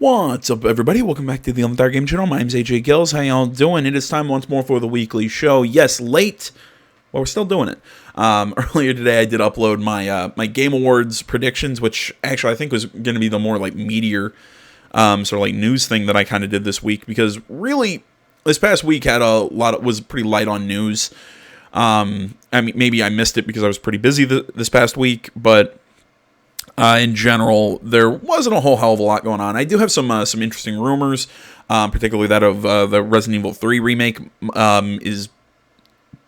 What's up, everybody? Welcome back to the Untitled Game Channel. My name's AJ Gills. How y'all doing? It is time once more for the weekly show. Yes, late. Well, we're still doing it. Earlier today, I did upload my Game Awards predictions, which actually I think was going to be the more like meatier, sort of like news thing that I kind of did this week, because really this past week was pretty light on news. I mean, maybe I missed it because I was pretty busy this past week, but in general, there wasn't a whole hell of a lot going on. I do have some interesting rumors, particularly that of the Resident Evil 3 remake is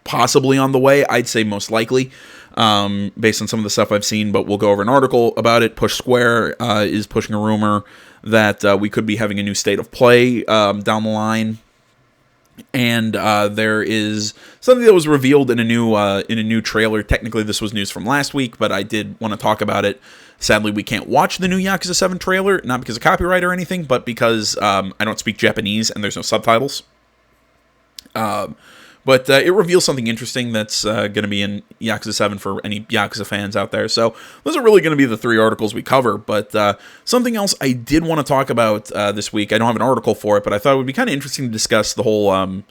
possibly on the way. I'd say most likely, based on some of the stuff I've seen, but we'll go over an article about it. Push Square is pushing a rumor that we could be having a new state of play down the line. And there is something that was revealed in a new trailer. Technically, this was news from last week, but I did want to talk about it. Sadly, we can't watch the new Yakuza 7 trailer, not because of copyright or anything, but because I don't speak Japanese and there's no subtitles. But it reveals something interesting that's going to be in Yakuza 7 for any Yakuza fans out there. So those are really going to be the three articles we cover. But something else I did want to talk about this week, I don't have an article for it, but I thought it would be kind of interesting to discuss the whole... I'm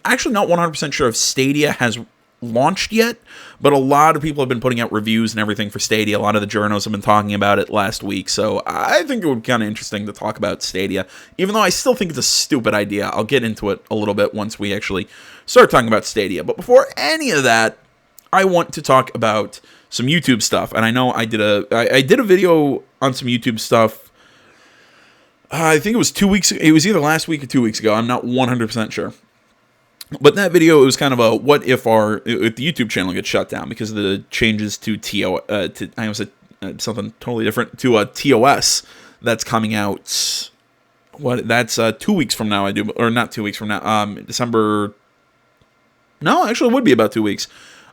actually not 100% sure if Stadia has launched yet, but a lot of people have been putting out reviews and everything for Stadia. A lot of the journos have been talking about it last week, so I think it would be kind of interesting to talk about Stadia, even though I still think it's a stupid idea. I'll get into it a little bit once we actually start talking about Stadia, but before any of that, I want to talk about some YouTube stuff, and I know I did a video on some YouTube stuff. I think it was 2 weeks. It was either last week or 2 weeks ago. I'm not 100% sure. But in that video, it was kind of a what if the YouTube channel gets shut down because of the changes to I almost said something totally different, to TOS that's coming out. That's 2 weeks from now, or not 2 weeks from now, December. No, actually, it would be about 2 weeks.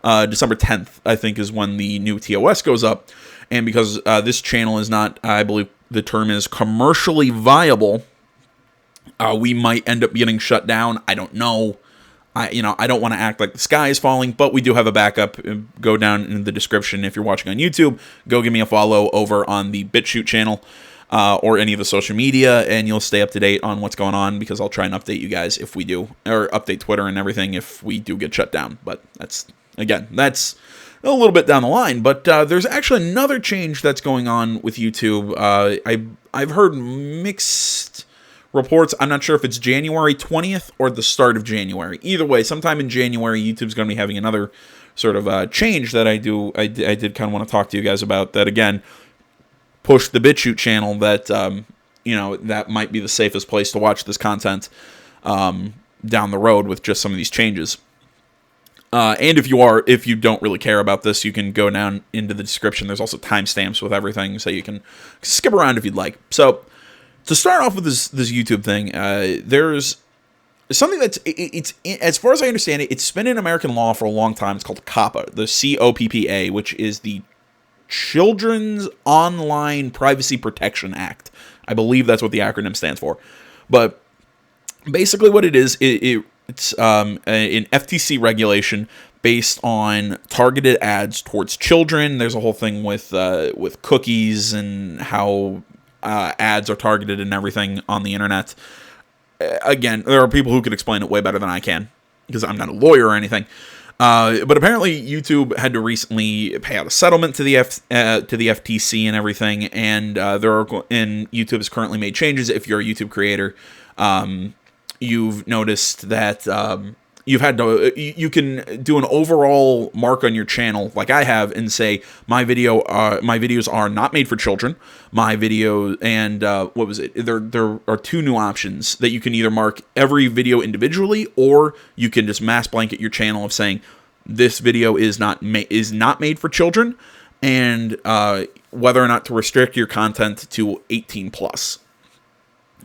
December 10th, I think, is when the new TOS goes up. And because this channel is not, I believe the term is commercially viable, we might end up getting shut down. I don't know. I don't want to act like the sky is falling, but we do have a backup. Go down in the description if you're watching on YouTube. Go give me a follow over on the BitChute channel or any of the social media, and you'll stay up to date on what's going on, because I'll try and update you guys if we do, or update Twitter and everything if we do get shut down. But that's a little bit down the line. But there's actually another change that's going on with YouTube. I've heard mixed reports. I'm not sure if it's January 20th or the start of January. Either way, sometime in January, YouTube's going to be having another sort of change that I did kind of want to talk to you guys about. That again, push the BitChute channel. That that might be the safest place to watch this content down the road with just some of these changes. And if you don't really care about this, you can go down into the description. There's also timestamps with everything, so you can skip around if you'd like. So, to start off with this YouTube thing, there's something that's, as far as I understand it, it's been in American law for a long time. It's called COPPA, the COPPA, which is the Children's Online Privacy Protection Act. I believe that's what the acronym stands for. But basically what it is, it's an FTC regulation based on targeted ads towards children. There's a whole thing with cookies and how ads are targeted and everything on the internet. Again, there are people who could explain it way better than I can, because I'm not a lawyer or anything. But apparently, YouTube had to recently pay out a settlement to the FTC and everything, and YouTube has currently made changes. If you're a YouTube creator, you've noticed that you can do an overall mark on your channel, like I have, and say my videos are not made for children. My video, and what was it? There are two new options that you can either mark every video individually, or you can just mass blanket your channel of saying this video is not made for children, and whether or not to restrict your content to 18 plus.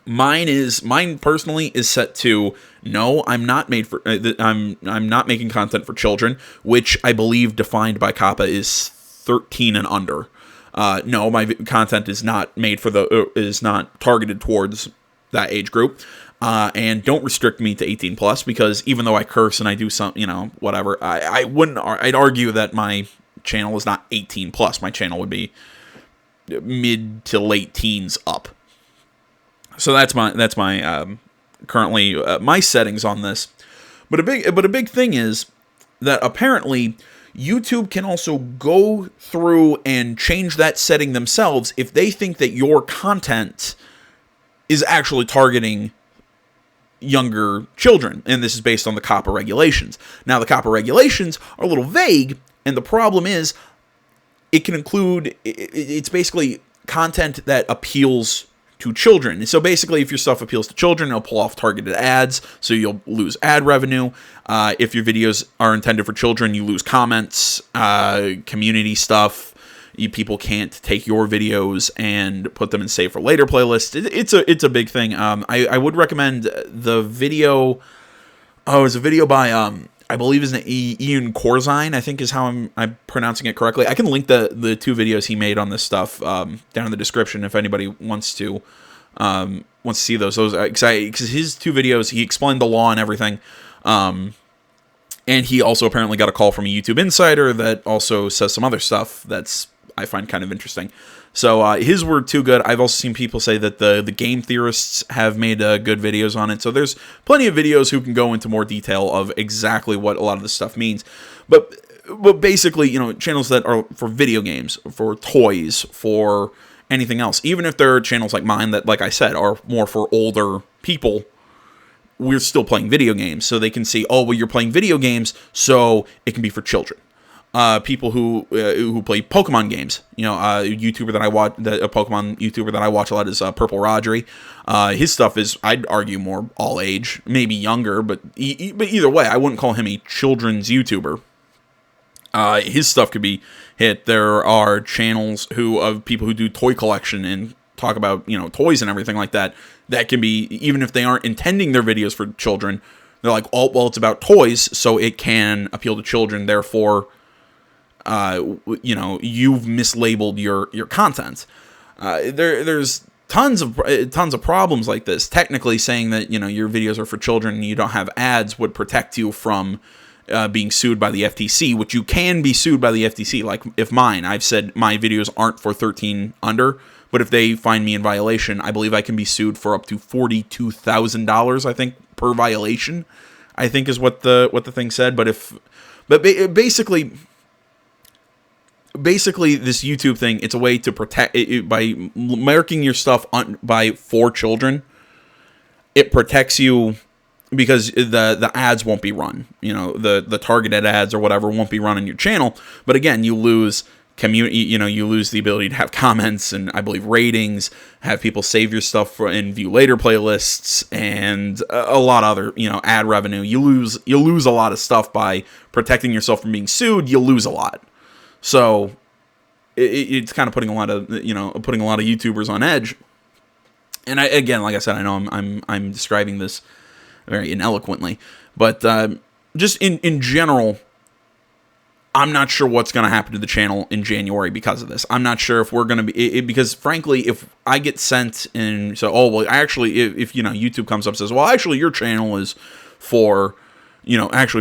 Mine personally is set to no. I'm not made for. I'm not making content for children, which I believe defined by COPPA is 13 and under. No, my content is not made for is not targeted towards that age group. And don't restrict me to 18 plus, because even though I curse and I do some, whatever, I'd argue that my channel is not 18 plus. My channel would be mid to late teens up. So that's my currently my settings on this. But a big thing is that apparently YouTube can also go through and change that setting themselves if they think that your content is actually targeting younger children, and this is based on the COPPA regulations. Now, the COPPA regulations are a little vague, and the problem is it can include, it's basically content that appeals to children. So basically, if your stuff appeals to children, it'll pull off targeted ads, so you'll lose ad revenue. If your videos are intended for children, you lose comments, community stuff. People can't take your videos and put them in save for later playlists. It's a big thing. I would recommend the video. Oh, it's a video by I believe his name Ian Corzine, I think is how I'm pronouncing it correctly. I can link the two videos he made on this stuff down in the description if anybody wants to see those. Because his two videos, he explained the law and everything. And he also apparently got a call from a YouTube insider that also says some other stuff that's I find kind of interesting. So his were too good. I've also seen people say that the game theorists have made good videos on it. So there's plenty of videos who can go into more detail of exactly what a lot of this stuff means. But basically, channels that are for video games, for toys, for anything else. Even if there are channels like mine that, like I said, are more for older people, we're still playing video games. So they can see, oh, well, you're playing video games, so it can be for children. People who play Pokemon games, a YouTuber that I watch, a Pokemon YouTuber that I watch a lot is Purple Rodri. His stuff is, I'd argue, more all age, maybe younger, but either way, I wouldn't call him a children's YouTuber. His stuff could be hit. There are channels of people who do toy collection and talk about toys and everything like that. That can be, even if they aren't intending their videos for children, they're like, oh, well, it's about toys, so it can appeal to children. Therefore, you've mislabeled your content. There's tons of problems like this. Technically, saying that your videos are for children and you don't have ads would protect you from being sued by the FTC, which you can be sued by the FTC. Like if I've said my videos aren't for 13 under, but if they find me in violation, I believe I can be sued for up to $42,000. I think per violation. I think is what the thing said. Basically, this YouTube thing, it's a way to protect it by marking your stuff for children. It protects you because the ads won't be run. The targeted ads or whatever won't be run on your channel. But again, you lose community. You lose the ability to have comments and I believe ratings, have people save your stuff and view later playlists, and a lot of other ad revenue. You lose a lot of stuff by protecting yourself from being sued. You'll lose a lot. So it's kind of putting a lot of YouTubers on edge. And like I said, I know I'm describing this very ineloquently, but just in general, I'm not sure what's going to happen to the channel in January because of this. I'm not sure if we're going to be because frankly, if I get sent and so if YouTube comes up and says, well, actually your channel is for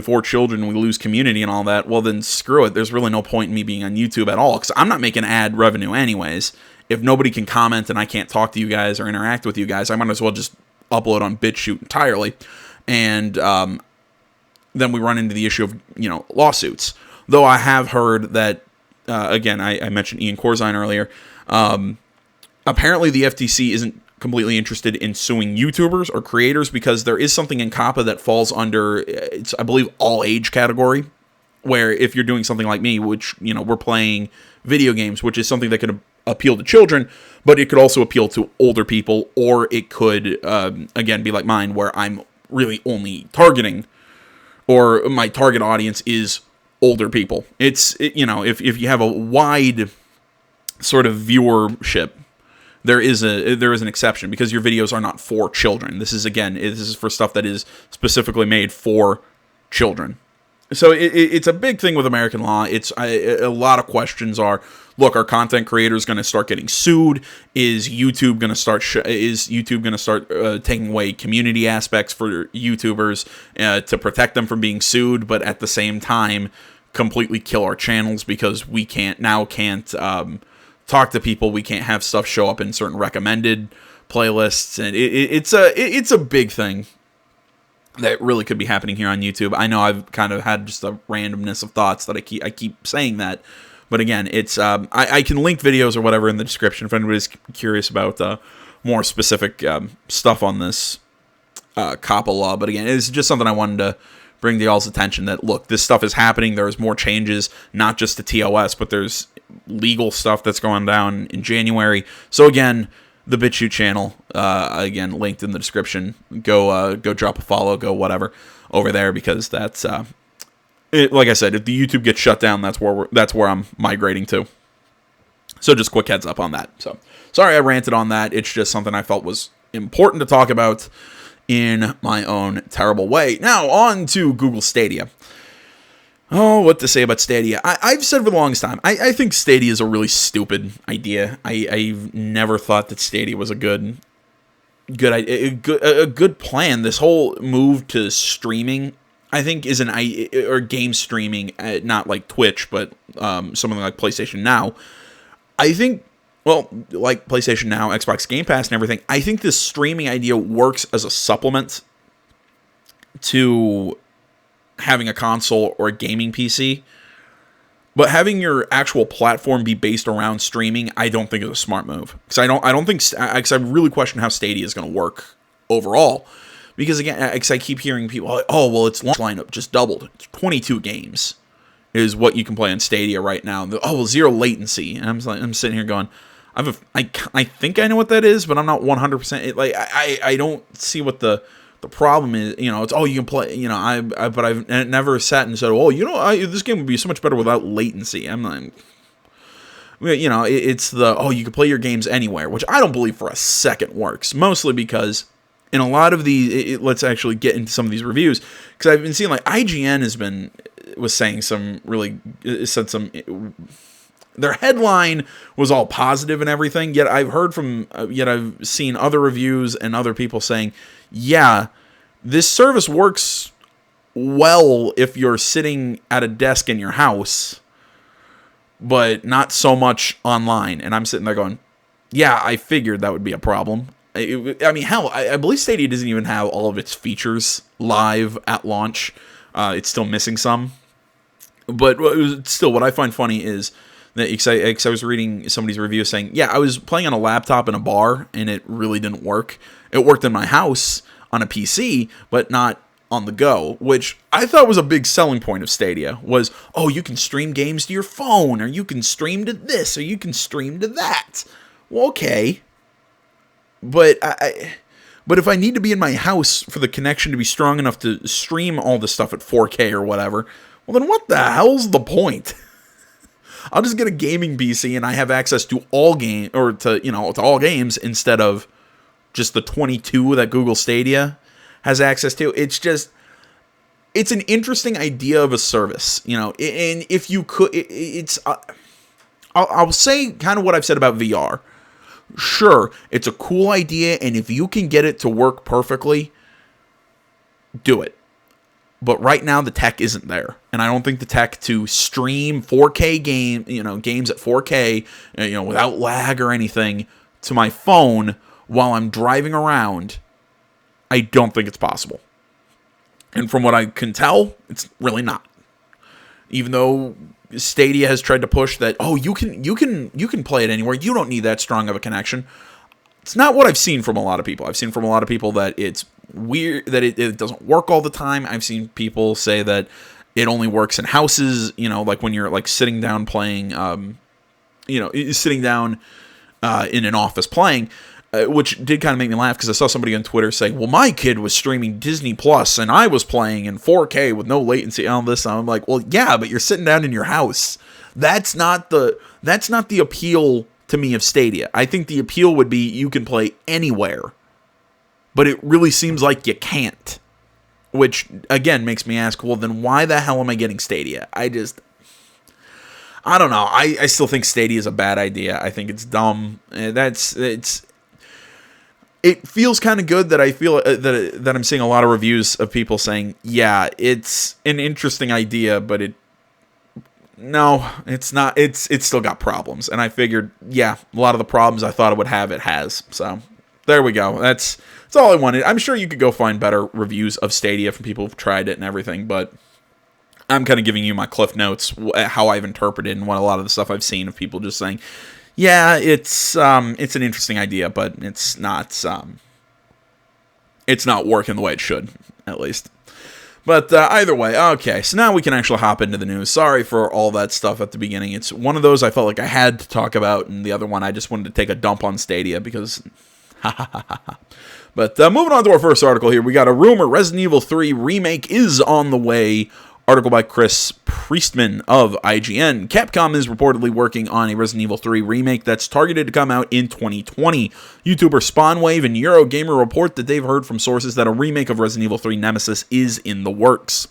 for children, and we lose community and all that, well, then screw it. There's really no point in me being on YouTube at all, because I'm not making ad revenue anyways. If nobody can comment and I can't talk to you guys or interact with you guys, I might as well just upload on BitChute entirely. And then we run into the issue of, lawsuits. Though I have heard that, again, I mentioned Ian Corzine earlier, apparently the FTC isn't completely interested in suing YouTubers or creators because there is something in COPPA that falls under, it's, I believe, all age category, where if you're doing something like me, which, we're playing video games, which is something that could appeal to children, but it could also appeal to older people, or it could, again, be like mine, where I'm really only targeting, or my target audience is older people. If you have a wide sort of viewership, there is an exception because your videos are not for children. This is for stuff that is specifically made for children. So it's a big thing with American law. It's a lot of questions are, look, are content creators going to start getting sued? Is YouTube going to start taking away community aspects for YouTubers to protect them from being sued, but at the same time completely kill our channels because we can't talk to people. We can't have stuff show up in certain recommended playlists, and it's a big thing that really could be happening here on YouTube. I know I've kind of had just a randomness of thoughts that I keep saying that, but again, it's I can link videos or whatever in the description if anybody's curious about more specific stuff on this COPPA law. But again, it's just something I wanted to bring to y'all's attention, that look, this stuff is happening. There's more changes, not just to TOS, but there's legal stuff that's going down in January. So again, the BitChute channel, again, linked in the description. Go drop a follow, go whatever over there, because that's like I said, if the YouTube gets shut down, that's where I'm migrating to. So just quick heads up on that. So sorry I ranted on that. It's just something I felt was important to talk about in my own terrible way. Now on to Google Stadia. Oh, what to say about Stadia? I've said for the longest time, I think Stadia is a really stupid idea. I've never thought that Stadia was a good plan. This whole move to streaming, I think, is or game streaming, not like Twitch, but something like PlayStation Now. I think, well, like PlayStation Now, Xbox Game Pass, and everything. I think this streaming idea works as a supplement to having a console or a gaming PC, but having your actual platform be based around streaming, I don't think is a smart move. Because I really question how Stadia is going to work overall. Because again, I keep hearing people like, oh, well, its launch lineup just doubled. It's 22 games is what you can play on Stadia right now. Oh, well, zero latency. And I'm sitting here going, I think I know what that is, but I'm not 100%. I don't see what the problem is. You know, it's, oh, you can play, you know, but I've never sat and said, oh, you know, this game would be so much better without latency. I'm like, you know, it's you can play your games anywhere, which I don't believe for a second works. Mostly because in a lot of these, let's actually get into some of these reviews, because I've been seeing like IGN was saying some really, said some, their headline was all positive and everything, yet I've seen other reviews and other people saying, yeah, this service works well if you're sitting at a desk in your house, but not so much online. And I'm sitting there going, yeah, I figured that would be a problem. I mean, hell, I believe Stadia doesn't even have all of its features live at launch. It's still missing some. But still, what I find funny is that, because I was reading somebody's review saying, yeah, I was playing on a laptop in a bar, and it really didn't work. It worked in my house on a PC, but not on the go, which I thought was a big selling point of Stadia, was, oh, you can stream games to your phone, or you can stream to this, or you can stream to that. Well, okay. But but if I need to be in my house for the connection to be strong enough to stream all this stuff at 4K or whatever, well, then what the hell's the point? I'll just get a gaming PC and I have access to all to all games instead of just the 22 that Google Stadia has access to. It's an interesting idea of a service, you know. And if you could, I'll say kind of what I've said about VR. Sure, it's a cool idea, and if you can get it to work perfectly, do it. But right now, the tech isn't there, and I don't think the tech to stream 4K games at 4K, without lag or anything, to my phone while I'm driving around, I don't think it's possible. And from what I can tell, it's really not. Even though Stadia has tried to push that, oh, you can play it anywhere, you don't need that strong of a connection. It's not what I've seen from a lot of people. I've seen from a lot of people that it's weird, that it doesn't work all the time. I've seen people say that it only works in houses, like when you're like sitting down playing, sitting down in an office playing, which did kind of make me laugh, because I saw somebody on Twitter say, well, my kid was streaming Disney Plus and I was playing in 4K with no latency and all this. And I'm like, well, yeah, but you're sitting down in your house. That's not the appeal to me of Stadia. I think the appeal would be you can play anywhere, but it really seems like you can't, which again makes me ask, well, then why the hell am I getting Stadia? I don't know. I still think Stadia is a bad idea. I think it's dumb. It feels kind of good that I feel that I'm seeing a lot of reviews of people saying, yeah, it's an interesting idea, but no, it's not. It's still got problems, and I figured, yeah, a lot of the problems I thought it would have, it has. So there we go. That's all I wanted. I'm sure you could go find better reviews of Stadia from people who've tried it and everything, but I'm kind of giving you my cliff notes, how I've interpreted and what a lot of the stuff I've seen of people just saying, yeah, it's an interesting idea, but it's not working the way it should, at least. But either way, okay, so now we can actually hop into the news. Sorry for all that stuff at the beginning. It's one of those I felt like I had to talk about, and the other one I just wanted to take a dump on Stadia because... But moving on to our first article here, we got a rumor Resident Evil 3 Remake is on the way. Article by Chris Priestman of IGN. Capcom is reportedly working on a Resident Evil 3 remake that's targeted to come out in 2020. YouTuber Spawnwave and Eurogamer report that they've heard from sources that a remake of Resident Evil 3 Nemesis is in the works.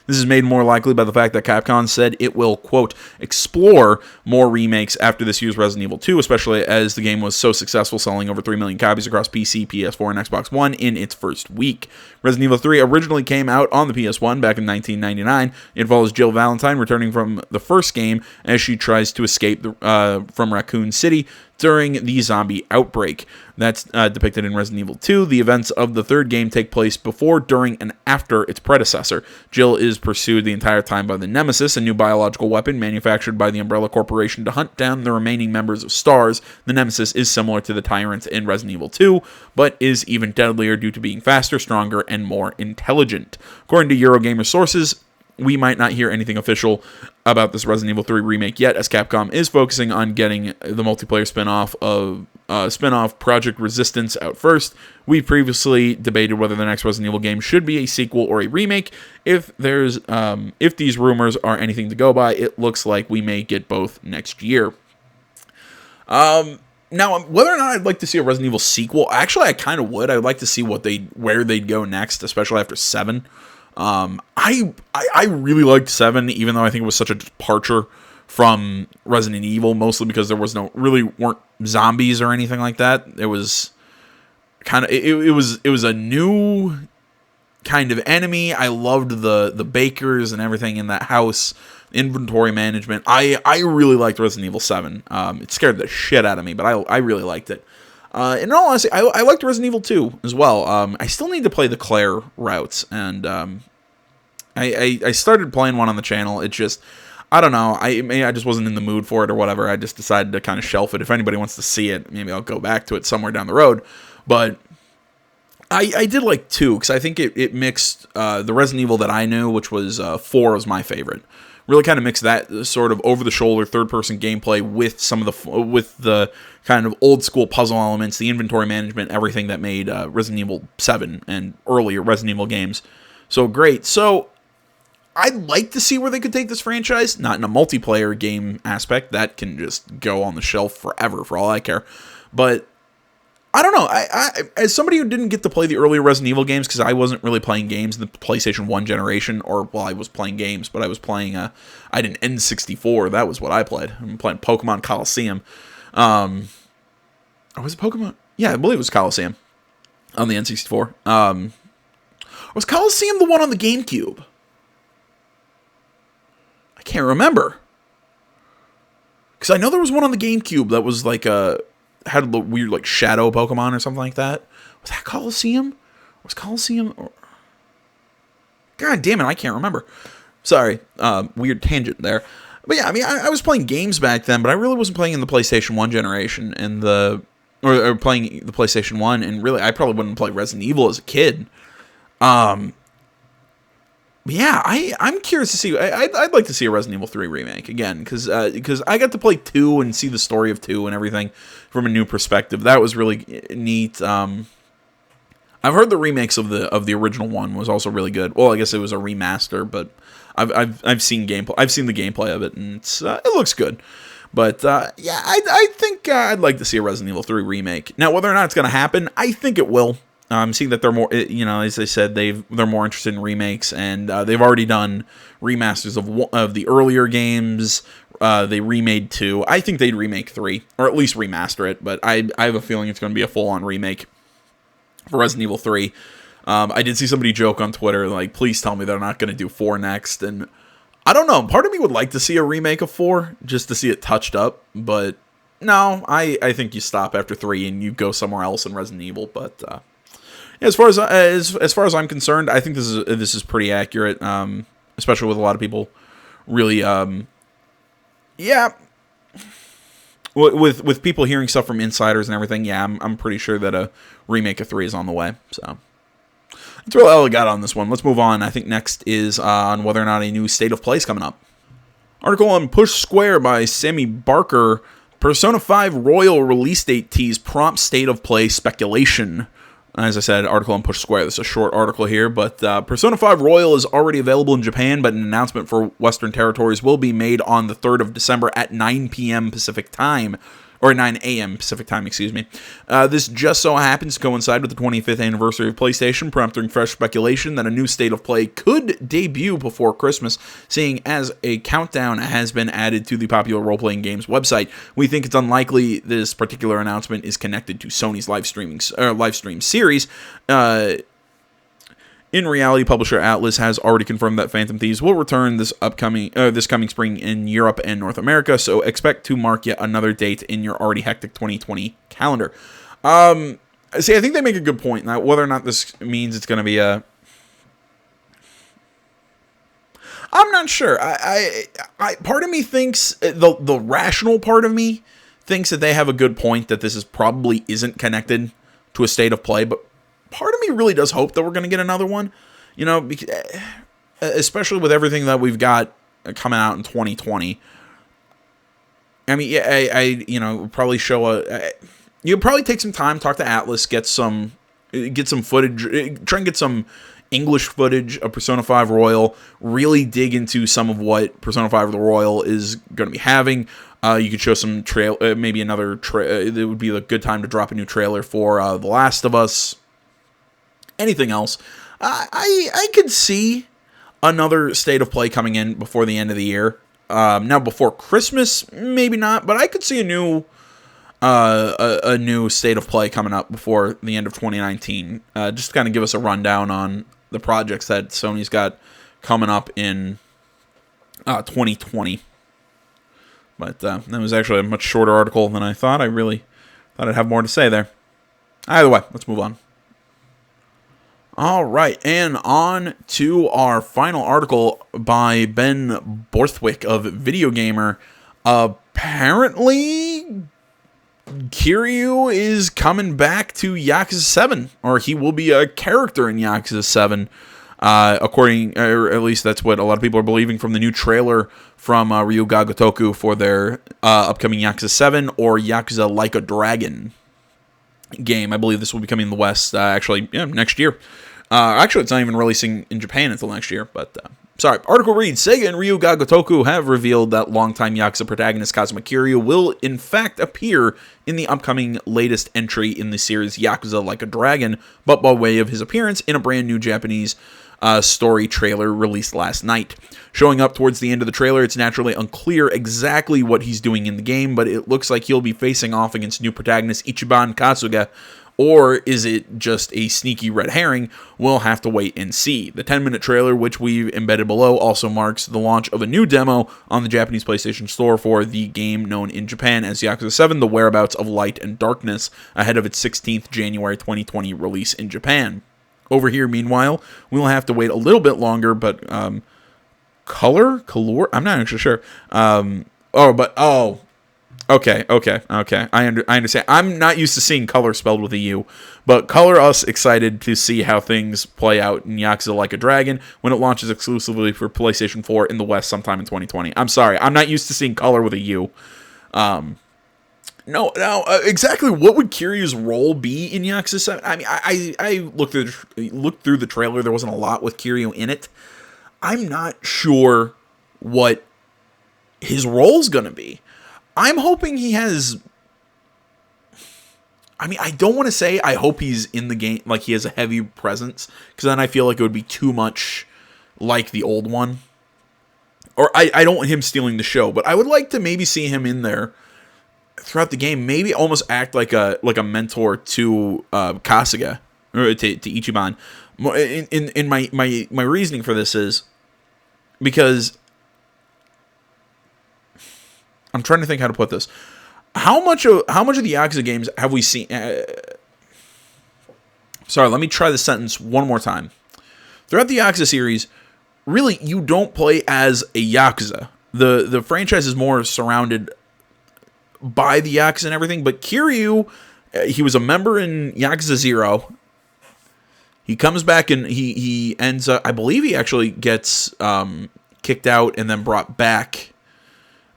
This is made more likely by the fact that Capcom said it will, quote, explore more remakes after this year's Resident Evil 2, especially as the game was so successful, selling over 3 million copies across PC, PS4, and Xbox One in its first week. Resident Evil 3 originally came out on the PS1 back in 1999. It follows Jill Valentine returning from the first game as she tries to escape from Raccoon City during the zombie outbreak. That's depicted in Resident Evil 2. The events of the third game take place before, during, and after its predecessor. Jill is pursued the entire time by the Nemesis, a new biological weapon manufactured by the Umbrella Corporation to hunt down the remaining members of STARS. The Nemesis is similar to the Tyrant in Resident Evil 2, but is even deadlier due to being faster, stronger, and more intelligent. According to Eurogamer sources, we might not hear anything official about this Resident Evil 3 remake yet, as Capcom is focusing on getting the multiplayer spin-off Project Resistance out first. We previously debated whether the next Resident Evil game should be a sequel or a remake. If these rumors are anything to go by, it looks like we may get both next year. Now, whether or not I'd like to see a Resident Evil sequel, actually, I kind of would. I'd like to see where they'd go next, especially after 7. I really liked 7, even though I think it was such a departure from Resident Evil, mostly because there weren't zombies or anything like that. It was kind of it was a new kind of enemy. I loved the bakers and everything in that house, inventory management. I really liked Resident Evil 7. It scared the shit out of me, but I really liked it. In all honesty, I liked Resident Evil 2 as well. I still need to play the Claire routes, and I started playing one on the channel. It just, I don't know, I just wasn't in the mood for it or whatever. I just decided to kind of shelf it. If anybody wants to see it, maybe I'll go back to it somewhere down the road. But I did like 2, because I think it mixed the Resident Evil that I knew, which was 4 was my favorite. Really kind of mixed that sort of over-the-shoulder, third-person gameplay with some of the kind of old-school puzzle elements, the inventory management, everything that made Resident Evil 7 and earlier Resident Evil games so great. So I'd like to see where they could take this franchise, not in a multiplayer game aspect. That can just go on the shelf forever, for all I care. But I don't know. I as somebody who didn't get to play the earlier Resident Evil games, because I wasn't really playing games in the PlayStation 1 generation, I was playing games, but I was playing, I had an N64. That was what I played. I'm playing Pokemon Coliseum. Or was it Pokemon? Yeah, I believe it was Coliseum on the N64. Was Coliseum the one on the GameCube? I can't remember. Because I know there was one on the GameCube that was like had a weird like shadow Pokemon or something like that. Was that Coliseum? Was Coliseum? God damn it, I can't remember. Sorry, weird tangent there. But yeah, I mean, I was playing games back then, but I really wasn't playing in the PlayStation 1 generation and or playing the PlayStation 1, and really, I probably wouldn't play Resident Evil as a kid. But yeah, I'm curious to see. I'd like to see a Resident Evil 3 remake again, because I got to play 2 and see the story of 2 and everything from a new perspective. That was really neat. I've heard the remakes of the original one was also really good. Well, I guess it was a remaster, but I've seen gameplay. I've seen the gameplay of it, and it looks good. But yeah, I think I'd like to see a Resident Evil 3 remake. Now, whether or not it's going to happen, I think it will. I'm seeing that they're more, as I said, they're more interested in remakes, and they've already done remasters of the earlier games. They remade 2. I think they'd remake 3, or at least remaster it. But I have a feeling it's going to be a full-on remake for Resident Evil 3. I did see somebody joke on Twitter, like, please tell me they're not going to do 4 next, and I don't know. Part of me would like to see a remake of 4, just to see it touched up. But no, I think you stop after 3 and you go somewhere else in Resident Evil. But as far as I'm concerned, I think this is pretty accurate. Especially with a lot of people really, yeah. With people hearing stuff from insiders and everything, yeah, I'm pretty sure that a remake of 3 is on the way. So that's really all I got on this one. Let's move on. I think next is on whether or not a new State of Play is coming up. Article on Push Square by Sammy Barker. Persona 5 Royal release date tease prompts State of Play speculation. As I said, article on Push Square. This is a short article here, but Persona 5 Royal is already available in Japan, but an announcement for Western territories will be made on the 3rd of December at 9 p.m. Pacific Time. Or 9 a.m. Pacific Time, excuse me. This just so happens to coincide with the 25th anniversary of PlayStation, prompting fresh speculation that a new State of Play could debut before Christmas, seeing as a countdown has been added to the popular role-playing games website. We think it's unlikely this particular announcement is connected to Sony's live stream series. In reality, publisher Atlas has already confirmed that Phantom Thieves will return this coming spring in Europe and North America, so expect to mark yet another date in your already hectic 2020 calendar. See, I think they make a good point. Now, whether or not this means it's going to be a... I'm not sure. I part of me thinks, the rational part of me thinks that they have a good point that this probably isn't connected to a State of Play, but part of me really does hope that we're going to get another one, you know, because, especially with everything that we've got coming out in 2020. I mean, yeah, probably you probably take some time, talk to Atlas, get some footage, try and get some English footage of Persona 5 Royal, really dig into some of what Persona 5 Royal is going to be having. You could show some maybe another it would be a good time to drop a new trailer for The Last of Us. Anything else, I could see another State of Play coming in before the end of the year. Now, before Christmas, maybe not, but I could see a new State of Play coming up before the end of 2019. Just to kind of give us a rundown on the projects that Sony's got coming up in 2020. But that was actually a much shorter article than I thought. I really thought I'd have more to say there. Either way, let's move on. All right, and on to our final article by Ben Borthwick of Video Gamer. Apparently, Kiryu is coming back to Yakuza 7, or he will be a character in Yakuza 7, according, or at least that's what a lot of people are believing from the new trailer from Ryuga Gotoku for their upcoming Yakuza 7 or Yakuza Like a Dragon game. I believe this will be coming in the West, next year. Actually, it's not even releasing in Japan until next year, but... Sorry. Article reads, Sega and Ryuga Gotoku have revealed that longtime Yakuza protagonist Kazuma Kiryu will, in fact, appear in the upcoming latest entry in the series Yakuza Like a Dragon, but by way of his appearance in a brand new Japanese story trailer released last night. Showing up towards the end of the trailer, it's naturally unclear exactly what he's doing in the game, but it looks like he'll be facing off against new protagonist Ichiban Kasuga. Or is it just a sneaky red herring? We'll have to wait and see. The 10-minute trailer, which we've embedded below, also marks the launch of a new demo on the Japanese PlayStation Store for the game known in Japan as Yakuza 7, The Whereabouts of Light and Darkness, ahead of its 16th January 2020 release in Japan. Over here, meanwhile, we'll have to wait a little bit longer, but color? I'm not actually sure. Okay. I understand. I'm not used to seeing color spelled with a U, but color us excited to see how things play out in Yakuza Like a Dragon when it launches exclusively for PlayStation 4 in the West sometime in 2020. I'm sorry. I'm not used to seeing color with a U. Exactly what would Kiryu's role be in Yakuza 7? I mean, I looked through the trailer. There wasn't a lot with Kiryu in it. I'm not sure what his role's going to be. I'm hoping he has... I mean, I don't want to say I hope he's in the game, like he has a heavy presence, because then I feel like it would be too much like the old one. Or I don't want him stealing the show, but I would like to maybe see him in there throughout the game, maybe almost act like a mentor to Kasuga, or to Ichiban. In my reasoning for this is because I'm trying to think how to put this. How much of the Yakuza games have we seen? Sorry, let me try the sentence one more time. Throughout the Yakuza series, really, you don't play as a Yakuza. The franchise is more surrounded by the Yakuza and everything, but Kiryu, he was a member in Yakuza 0. He comes back and he ends up, I believe he actually gets kicked out and then brought back.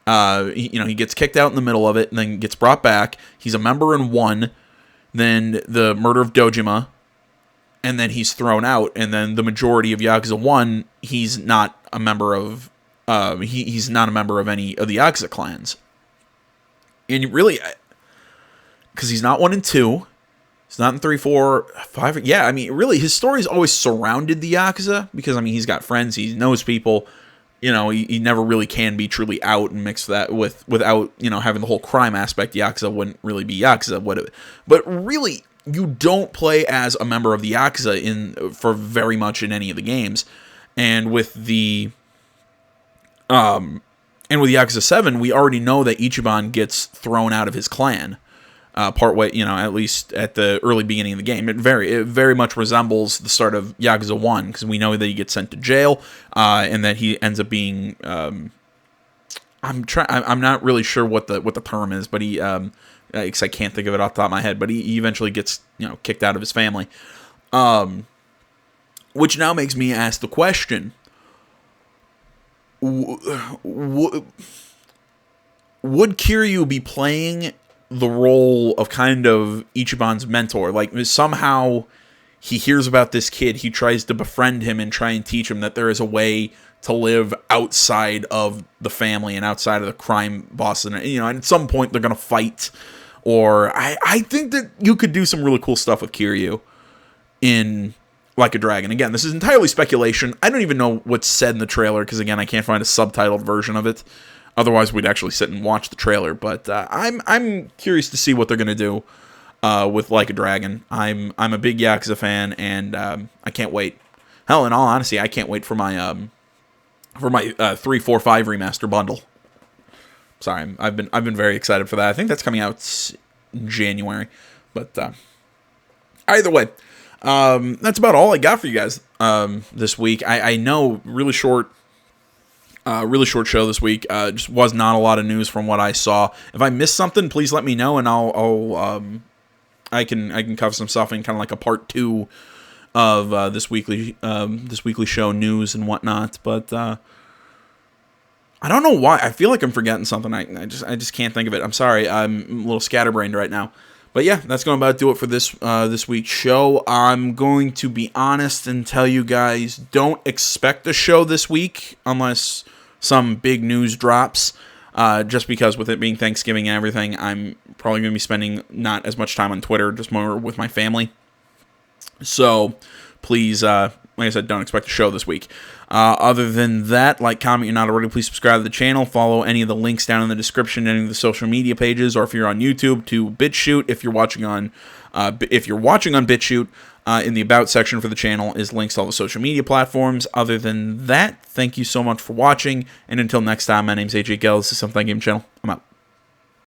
He gets kicked out in the middle of it and then gets brought back. He's a member in 1, then the murder of Dojima, and then he's thrown out. And then the majority of Yakuza 1, he's not a member of. He's not a member of any of the Yakuza clans. And really, because he's not 1 and 2, he's not in 3, 4, 5. Yeah, I mean, really, his story's always surrounded the Yakuza because, I mean, he's got friends, he knows people. He never really can be truly out and mix that without, having the whole crime aspect. Yakuza wouldn't really be Yakuza, would it? But really, you don't play as a member of the Yakuza for very much in any of the games. And with the Yakuza 7, we already know that Ichiban gets thrown out of his clan. Partway, at least at the early beginning of the game. It very much resembles the start of Yakuza 1, because we know that he gets sent to jail, and that he ends up being, I'm not really sure what the term is, but he, because I can't think of it off the top of my head, but he eventually gets, kicked out of his family. Which now makes me ask the question, would Kiryu be playing the role of kind of Ichiban's mentor? Like, somehow he hears about this kid, he tries to befriend him and try and teach him that there is a way to live outside of the family and outside of the crime boss, and and at some point they're gonna fight. Or I think that you could do some really cool stuff with Kiryu in Like a Dragon. Again, this is entirely speculation. I don't even know what's said in the trailer, because again, I can't find a subtitled version of it. Otherwise, we'd actually sit and watch the trailer. But I'm curious to see what they're gonna do with Like a Dragon. I'm a big Yakuza fan, and I can't wait. Hell, in all honesty, I can't wait for my 3, 4, 5 remaster bundle. Sorry, I've been very excited for that. I think that's coming out in January. But either way, that's about all I got for you guys this week. I know, really short show this week. Just was not a lot of news from what I saw. If I missed something, please let me know, and I can cover some stuff in kind of like a part 2 of this weekly show news and whatnot. But I don't know why. I feel like I'm forgetting something. I just can't think of it. I'm sorry. I'm a little scatterbrained right now. But yeah, that's going to about do it for this week's show. I'm going to be honest and tell you guys, don't expect a show this week unless some big news drops. Just because with it being Thanksgiving and everything, I'm probably going to be spending not as much time on Twitter, just more with my family. So please, like I said, don't expect a show this week. Other than that, like, comment, you're not already, please subscribe to the channel. Follow any of the links down in the description, any of the social media pages, or if you're on YouTube, to BitChute. If you're watching on BitChute, in the About section for the channel is links to all the social media platforms. Other than that, thank you so much for watching, and until next time, my name's AJ Gell. This is Something Game Channel. I'm out.